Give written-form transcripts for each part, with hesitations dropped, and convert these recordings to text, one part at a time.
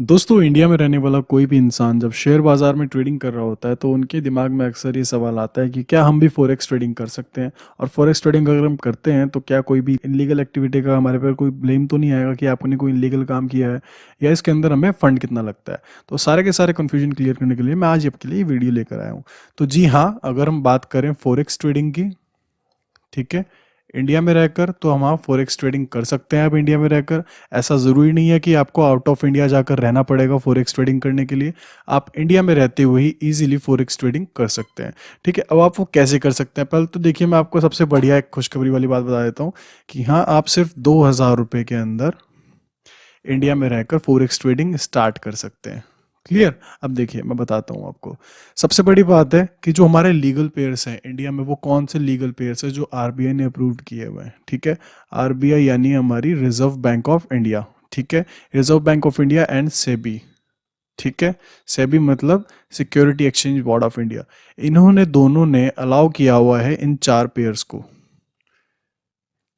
दोस्तों इंडिया में रहने वाला कोई भी इंसान जब शेयर बाजार में ट्रेडिंग कर रहा होता है तो उनके दिमाग में अक्सर ये सवाल आता है कि क्या हम भी फॉरेक्स ट्रेडिंग कर सकते हैं। और फॉरेक्स ट्रेडिंग अगर हम करते हैं तो क्या कोई भी इलीगल एक्टिविटी का हमारे पर कोई ब्लेम तो नहीं आएगा कि आपने कोई इलीगल काम किया है, या इसके अंदर हमें फंड कितना लगता है। तो सारे के सारे कन्फ्यूजन क्लियर करने के लिए मैं आज आपके लिए वीडियो लेकर आया हूँ। तो जी हाँ, अगर हम बात करें फॉरेक्स ट्रेडिंग की, ठीक है, इंडिया में रहकर तो हम आप फॉरेक्स ट्रेडिंग कर सकते हैं। अब इंडिया में रहकर ऐसा ज़रूरी नहीं है कि आपको आउट ऑफ इंडिया जाकर रहना पड़ेगा फॉरेक्स ट्रेडिंग करने के लिए। आप इंडिया में रहते हुए ही इजीली फॉरेक्स ट्रेडिंग कर सकते हैं। ठीक है, अब आप वो कैसे कर सकते हैं, पहले तो देखिए मैं आपको सबसे बढ़िया एक खुशखबरी वाली बात बता देता हूँ कि हाँ, आप सिर्फ 2,000 रुपये के अंदर इंडिया में रहकर फॉरेक्स ट्रेडिंग स्टार्ट कर सकते हैं। क्लियर। अब देखिए मैं बताता हूँ आपको। सबसे बड़ी बात है कि जो हमारे लीगल पेयर्स हैं इंडिया में, वो कौन से लीगल पेयर्स हैं जो आरबीआई ने अप्रूव किए हुए हैं। ठीक है, आरबीआई यानी हमारी रिजर्व बैंक ऑफ इंडिया। ठीक है, reserve bank of India and SEBI. ठीक है, सेबी मतलब security exchange board of India. इन्होंने दोनों ने अलाउ किया हुआ है इन चार पेयर्स को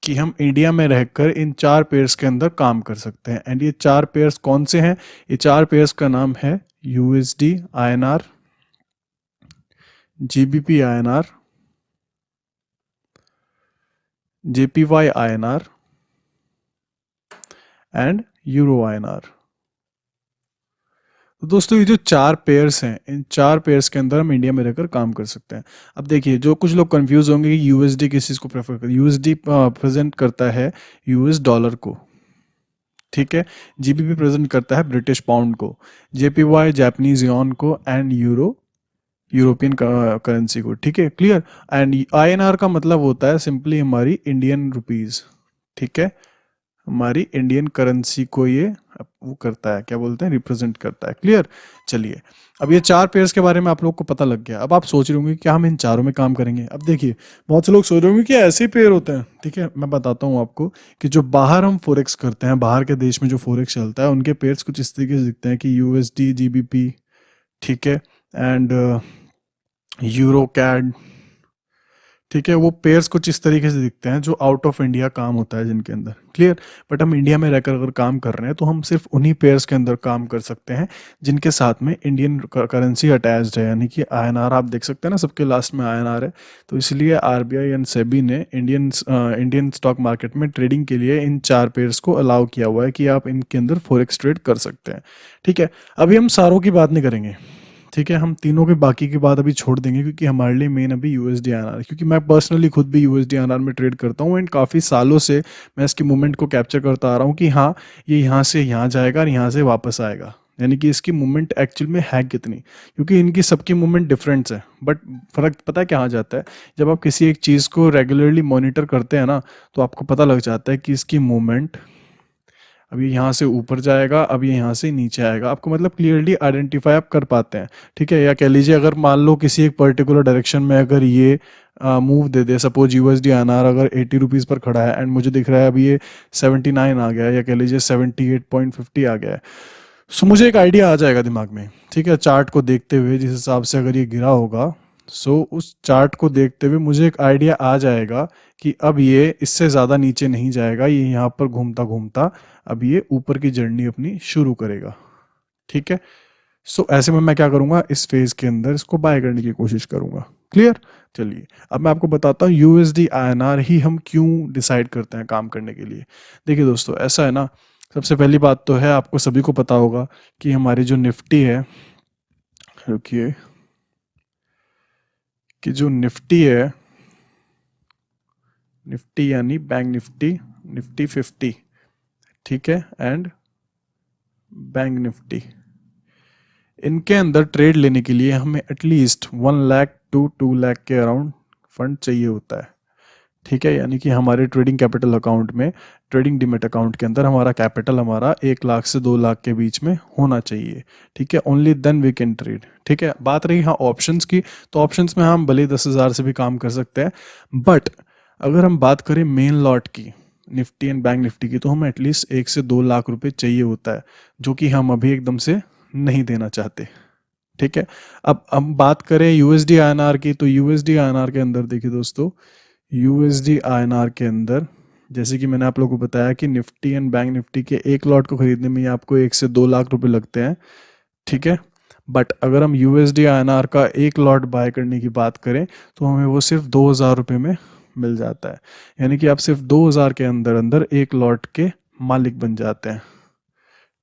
कि हम इंडिया में रहकर इन चार पेयर्स के अंदर काम कर सकते हैं। एंड ये चार पेयर्स कौन से हैं? ये चार पेयर्स का नाम है USD INR, GBP INR, JPY INR and euro INR. तो दोस्तों ये जो चार पेयर्स हैं, इन चार पेयर्स के अंदर हम इंडिया में रहकर काम कर सकते हैं। अब देखिए, जो कुछ लोग कंफ्यूज होंगे कि यूएसडी किस चीज़ को प्रेफर कर, यूएसडी प्रेजेंट करता है यूएस डॉलर को। ठीक है, जीबीपी प्रेजेंट करता है ब्रिटिश पाउंड को, जेपीवाई जापानीज यॉन को एंड यूरो यूरोपियन करेंसी को। ठीक है, क्लियर। एंड आईएनआर का मतलब होता है सिंपली हमारी इंडियन रुपीज। ठीक है, हमारी इंडियन करेंसी को ये वो करता है, क्या बोलते हैं, रिप्रेजेंट करता है। क्लियर। चलिए, अब ये चार पेयर्स के बारे में आप लोग को पता लग गया। अब आप सोच रहे होंगे क्या हम इन चारों में काम करेंगे। अब देखिए, बहुत से लोग सोच रहे होंगे कि ऐसे ही पेयर होते हैं। ठीक है, मैं बताता हूँ आपको कि जो बाहर हम फॉरेक्स करते हैं, बाहर के देश में जो फॉरेक्स चलता है, उनके पेयर्स कुछ इस तरीके से दिखते हैं कि यूएसडी, जीबीपी, ठीक है, एंड यूरो कैड। ठीक है, वो पेयर्स कुछ इस तरीके से दिखते हैं जो आउट ऑफ इंडिया काम होता है जिनके अंदर। क्लियर। बट हम इंडिया में रहकर अगर काम कर रहे हैं तो हम सिर्फ उन्हीं पेयर्स के अंदर काम कर सकते हैं जिनके साथ में इंडियन करेंसी अटैच्ड है, यानी कि आईएनआर। आप देख सकते हैं ना, सबके लास्ट में आईएनआर है। तो इसलिए आरबीआई एंड सेबी ने इंडियन स्टॉक मार्केट में ट्रेडिंग के लिए इन चार पेयर्स को अलाउ किया हुआ है कि आप इनके अंदर फॉरेक्स ट्रेड कर सकते हैं। ठीक है, अभी हम सारों की बात नहीं करेंगे। ठीक है, हम तीनों के बाकी की बात अभी छोड़ देंगे क्योंकि हमारे लिए मेन अभी यूएसडी आरआर है, क्योंकि मैं पर्सनली खुद भी यूएसडी आरआर में ट्रेड करता हूँ एंड काफ़ी सालों से मैं इसकी मूवमेंट को कैप्चर करता आ रहा हूँ कि हाँ, ये यहाँ से यहाँ जाएगा और यहाँ से वापस आएगा, यानी कि इसकी मूवमेंट एक्चुअल में है कितनी। क्योंकि इनकी सबकी मूवमेंट डिफरेंट्स है, बट फर्क पता है क्या आ जाता है, जब आप किसी एक चीज़ को रेगुलरली मॉनिटर करते हैं ना, तो आपको पता लग जाता है कि इसकी मूवमेंट अब ये यहाँ से ऊपर जाएगा, अब ये यहाँ से नीचे आएगा। आपको मतलब क्लियरली आइडेंटिफाई आप कर पाते हैं। ठीक है, या कह लीजिए अगर मान लो किसी एक पर्टिकुलर डायरेक्शन में अगर ये मूव दे दे, सपोज यूएसडी आईएनआर अगर 80 रुपीज़ पर खड़ा है एंड मुझे दिख रहा है अभी ये 79 आ गया है, या कह लीजिए 78.50 आ गया है। सो मुझे एक आइडिया आ जाएगा दिमाग में, ठीक है, चार्ट को देखते हुए जिस हिसाब से अगर ये गिरा होगा। सो उस चार्ट को देखते हुए मुझे एक आइडिया आ जाएगा कि अब ये इससे ज़्यादा नीचे नहीं जाएगा, ये यहाँ पर घूमता घूमता अब ये ऊपर की जर्नी अपनी शुरू करेगा। ठीक है, सो ऐसे में मैं क्या करूँगा, इस फेज के अंदर इसको बाय करने की कोशिश करूँगा। क्लियर। चलिए, अब मैं आपको बताता हूँ यूएसडी आईएनआर ही हम क्यों डिसाइड करते हैं काम करने के लिए। देखिए दोस्तों, ऐसा है ना, सबसे पहली बात तो है, आपको सभी को पता होगा कि हमारी जो निफ्टी है, रुकिए, कि जो निफ्टी है, निफ्टी यानी बैंक निफ्टी, निफ्टी 50, ठीक है, एंड बैंक निफ्टी, इनके अंदर ट्रेड लेने के लिए हमें एटलीस्ट 1 लाख टू 2 लाख के अराउंड फंड चाहिए होता है। ठीक है, यानी कि हमारे ट्रेडिंग कैपिटल अकाउंट में, ट्रेडिंग डिमेट अकाउंट के अंदर हमारा कैपिटल हमारा 1 लाख से 2 लाख के बीच में होना चाहिए। ठीक है, only then we can trade. ठीक है, बात रही हाँ ऑप्शंस की, तो ऑप्शंस में हम भले 10,000 से भी काम कर सकते हैं, बट अगर हम बात करें मेन लॉट की, निफ्टी एंड बैंक निफ्टी की, तो हमें एटलीस्ट 1 से 2 लाख रुपए चाहिए होता है, जो कि हम अभी एकदम से नहीं देना चाहते। ठीक है, अब हम बात करें यूएसडी आईएनआर की, तो यूएसडी आईएनआर के अंदर देखिए दोस्तों, यूएसडी आईएनआर के अंदर जैसे कि मैंने आप लोगों को बताया कि निफ्टी एंड बैंक निफ्टी के एक लॉट को खरीदने में ही आपको 1 से 2 लाख रुपए लगते हैं, ठीक है। बट अगर हम यूएसडी आईएनआर का एक लॉट बाय करने की बात करें तो हमें वो सिर्फ 2,000 रुपये में मिल जाता है। यानी कि आप सिर्फ 2,000 के अंदर अंदर एक लॉट के मालिक बन जाते हैं,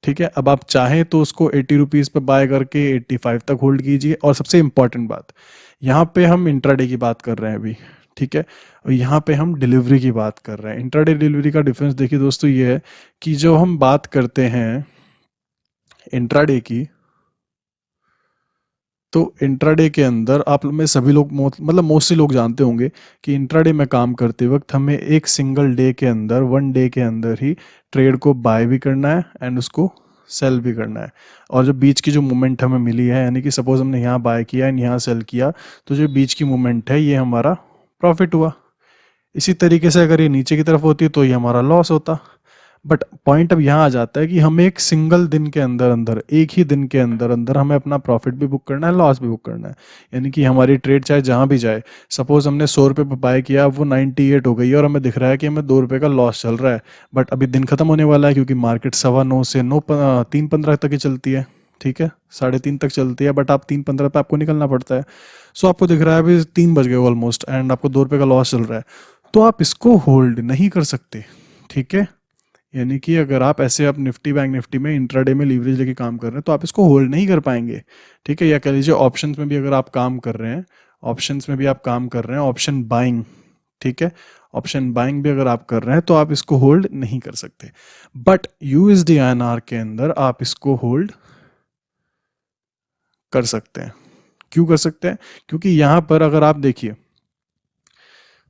ठीक है। अब आप चाहें तो उसको 80 रुपीज़ पे बाय करके 85 तक होल्ड कीजिए। और सबसे इंपॉर्टेंट बात, यहाँ पे हम इंट्राडे की बात कर रहे हैं अभी, ठीक है, और यहाँ पे हम डिलीवरी की बात कर रहे हैं। इंट्राडे डिलीवरी का डिफरेंस देखिए दोस्तों, ये है कि जो हम बात करते हैं इंट्राडे की, तो इंट्राडे के अंदर आप में सभी लोग मतलब मोस्टली लोग जानते होंगे कि इंट्राडे में काम करते वक्त हमें एक सिंगल डे के अंदर, 1 डे के अंदर ही ट्रेड को बाय भी करना है एंड उसको सेल भी करना है। और जो बीच की जो मूवमेंट हमें मिली है, यानी कि सपोज हमने यहाँ बाय किया एंड यहाँ सेल किया, तो जो बीच की मूवमेंट है ये हमारा प्रॉफिट हुआ। इसी तरीके से अगर ये नीचे की तरफ होती तो ये हमारा लॉस होता। बट पॉइंट अब यहाँ आ जाता है कि हमें एक सिंगल दिन के अंदर अंदर, एक ही दिन के अंदर अंदर हमें अपना प्रॉफिट भी बुक करना है, लॉस भी बुक करना है। यानी कि हमारी ट्रेड चाहे जहाँ भी जाए, सपोज हमने 100 रुपये पर बाय किया, अब वो 98 हो गई है और हमें दिख रहा है कि हमें 2 रुपये का लॉस चल रहा है। बट अभी दिन खत्म होने वाला है क्योंकि मार्केट 9:15 से 3:15 तक ही चलती है, ठीक है, 3:30 तक चलती है। बट आप 3:15 पे आपको निकलना पड़ता है। सो आपको दिख रहा है अभी 3 बज गए ऑलमोस्ट एंड आपको 2 रुपये का लॉस चल रहा है, तो आप इसको होल्ड नहीं कर सकते, ठीक है। यानी कि अगर आप ऐसे आप निफ्टी बैंक निफ्टी में इंट्राडे में लीवरेज लेके काम कर रहे हैं तो आप इसको होल्ड नहीं कर पाएंगे, ठीक है। या कह लीजिए ऑप्शंस में भी अगर आप काम कर रहे हैं, ऑप्शंस में भी आप काम कर रहे हैं, ऑप्शन बाइंग, ठीक है, ऑप्शन बाइंग भी अगर आप कर रहे हैं तो आप इसको होल्ड नहीं कर सकते। बट यूएसडी आईएनआर के अंदर आप इसको होल्ड कर सकते हैं। क्यों कर सकते हैं? क्योंकि यहां पर अगर आप देखिए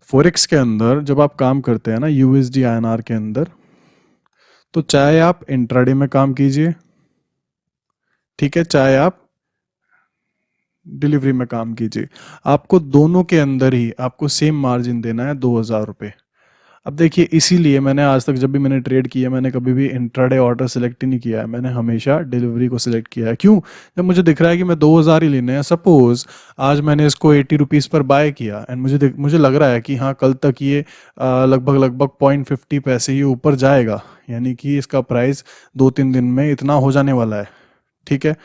फॉरेक्स के अंदर जब आप काम करते हैं ना यूएसडी आईएनआर के अंदर, तो चाहे आप इंट्राडे में काम कीजिए, ठीक है, चाहे आप डिलीवरी में काम कीजिए, आपको दोनों के अंदर ही आपको सेम मार्जिन देना है, 2,000 रुपये। अब देखिए इसीलिए मैंने आज तक जब भी मैंने ट्रेड किया, मैंने कभी भी इंट्राडे ऑर्डर सेलेक्ट ही नहीं किया है, मैंने हमेशा डिलीवरी को सिलेक्ट किया है। क्यों? जब मुझे दिख रहा है कि मैं 2,000 ही लेने हैं, सपोज आज मैंने इसको 80 रुपीज़ पर बाय किया एंड मुझे लग रहा है कि हाँ कल तक ये लगभग लगभग 0.50 पैसे ही ऊपर जाएगा, यानी कि इसका प्राइस 2-3 दिन में इतना हो जाने वाला है, ठीक है।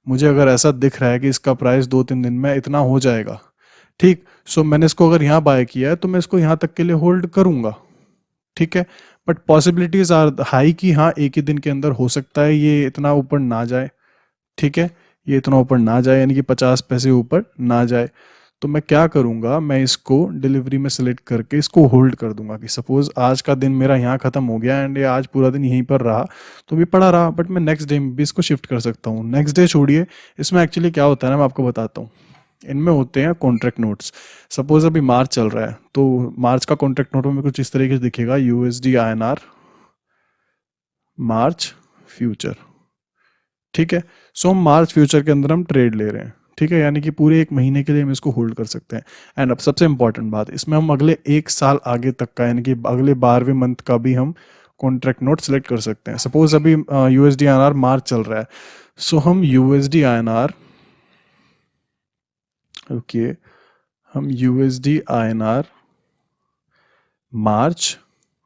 मुझे अगर ऐसा दिख रहा है कि इसका प्राइस 2-3 दिन में इतना हो जाएगा, ठीक, सो मैंने इसको अगर यहाँ बाय किया है तो मैं इसको यहाँ तक के लिए होल्ड करूंगा, ठीक है। बट पॉसिबिलिटीज आर हाई कि हाँ एक ही दिन के अंदर हो सकता है ये इतना ऊपर ना जाए, ठीक है, ये इतना ऊपर ना जाए, यानी कि 50 पैसे ऊपर ना जाए। तो मैं क्या करूंगा, मैं इसको डिलीवरी में सेलेक्ट करके इसको होल्ड कर दूंगा कि सपोज आज का दिन मेरा यहाँ खत्म हो गया एंड ये आज पूरा दिन यहीं पर रहा तो भी पड़ा रहा, बट मैं नेक्स्ट डे में भी इसको शिफ्ट कर सकता हूँ। नेक्स्ट डे छोड़िए, इसमें एक्चुअली क्या होता है ना, मैं आपको बताता हूँ। इनमें होते हैं कॉन्ट्रैक्ट नोट्स। सपोज अभी मार्च चल रहा है तो मार्च का कॉन्ट्रैक्ट नोट में कुछ इस तरीके से दिखेगा, यूएसडी आईएनआर मार्च फ्यूचर, ठीक है। सो हम मार्च फ्यूचर के अंदर हम ट्रेड ले रहे हैं, ठीक है, यानी कि पूरे 1 महीने के लिए हम इसको होल्ड कर सकते हैं। एंड अब सबसे इंपॉर्टेंट बात, इसमें हम अगले 1 साल आगे तक का, यानी कि अगले 12वें मंथ का भी हम कॉन्ट्रैक्ट नोट सेलेक्ट कर सकते हैं। सपोज अभी यूएसडी आईएनआर मार्च चल रहा है, सो हम यूएसडी आईएनआर, ओके, हम यूएसडी आईएनआर मार्च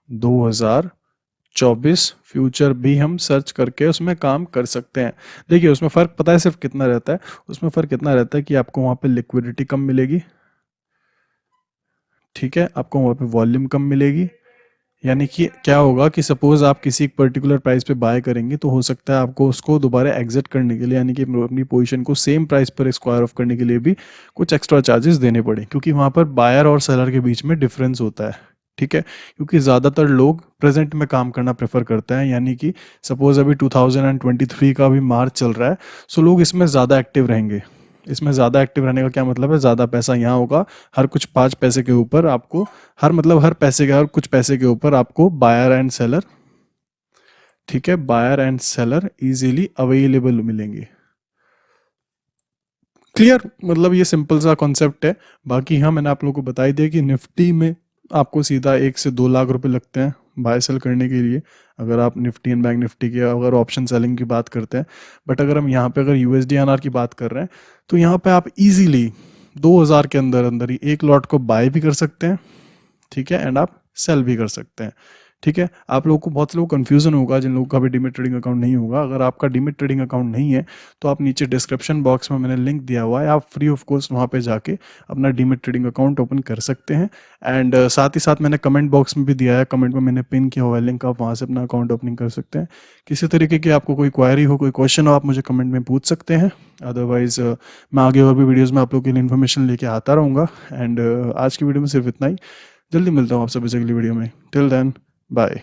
2024 फ्यूचर भी हम सर्च करके उसमें काम कर सकते हैं। देखिए उसमें फ़र्क पता है सिर्फ कितना रहता है, उसमें फ़र्क कितना रहता है कि आपको वहाँ पे लिक्विडिटी कम मिलेगी, ठीक है, आपको वहाँ पे वॉल्यूम कम मिलेगी। यानी कि क्या होगा कि सपोज आप किसी एक पर्टिकुलर प्राइस पे बाय करेंगे तो हो सकता है आपको उसको दोबारा एग्जिट करने के लिए, यानी कि अपनी पोजीशन को सेम प्राइस पर स्क्वायर ऑफ करने के लिए भी कुछ एक्स्ट्रा चार्जेस देने पड़े, क्योंकि वहाँ पर बायर और सेलर के बीच में डिफरेंस होता है, ठीक है। क्योंकि ज़्यादातर लोग प्रेजेंट में काम करना प्रेफर करते हैं, यानी कि सपोज अभी 2023 का भी मार्च चल रहा है, सो लोग इसमें ज़्यादा एक्टिव रहेंगे। इसमें ज़्यादा एक्टिव रहने का क्या मतलब है, ज़्यादा पैसा यहाँ होगा, हर कुछ 5 पैसे के ऊपर आपको, हर पैसे के, हर कुछ पैसे के ऊपर आपको बायर एंड सेलर, ठीक है, buyer and seller easily available मिलेंगे। क्लियर? मतलब ये सिंपल सा कॉन्सेप्ट है। बाकी हाँ मैंने आप लोगों को बता ही दिया कि निफ्टी में आपको सीधा 1 से 2 लाख रुपए लगते हैं बाय सेल करने के लिए, अगर आप निफ्टी एंड बैंक निफ्टी के अगर ऑप्शन सेलिंग की बात करते हैं। बट अगर हम यहाँ पे अगर यूएसडी आईएनआर की बात कर रहे हैं तो यहाँ पे आप इजीली 2,000 के अंदर अंदर ही एक लॉट को बाय भी कर सकते हैं, ठीक है, एंड आप सेल भी कर सकते हैं, ठीक है, आप लोगों को बहुत से लोग कन्फ्यूज़न होगा जिन लोगों का भी डीमैट ट्रेडिंग अकाउंट नहीं होगा। अगर आपका डीमैट ट्रेडिंग अकाउंट नहीं है तो आप नीचे डिस्क्रिप्शन बॉक्स में मैंने लिंक दिया हुआ है, आप फ्री ऑफ कॉस्ट वहाँ पे जाके अपना डीमैट ट्रेडिंग अकाउंट ओपन कर सकते हैं। एंड साथ ही साथ मैंने कमेंट बॉक्स में भी दिया है, कमेंट में मैंने पिन किया हुआ है लिंक, आप वहाँ से अपना अकाउंट ओपनिंग कर सकते हैं। किसी तरीके की आपको कोई क्वायरी हो, कोई क्वेश्चन हो, आप मुझे कमेंट में पूछ सकते हैं। अदरवाइज़ मैं आगे और भी वीडियोज़ में आप लोगों के लिए इन्फॉर्मेशन लेके आता रहूँगा। एंड आज की वीडियो में सिर्फ इतना ही। जल्दी मिलता हूँ आपसे बेसिकली वीडियो में। Till then bye.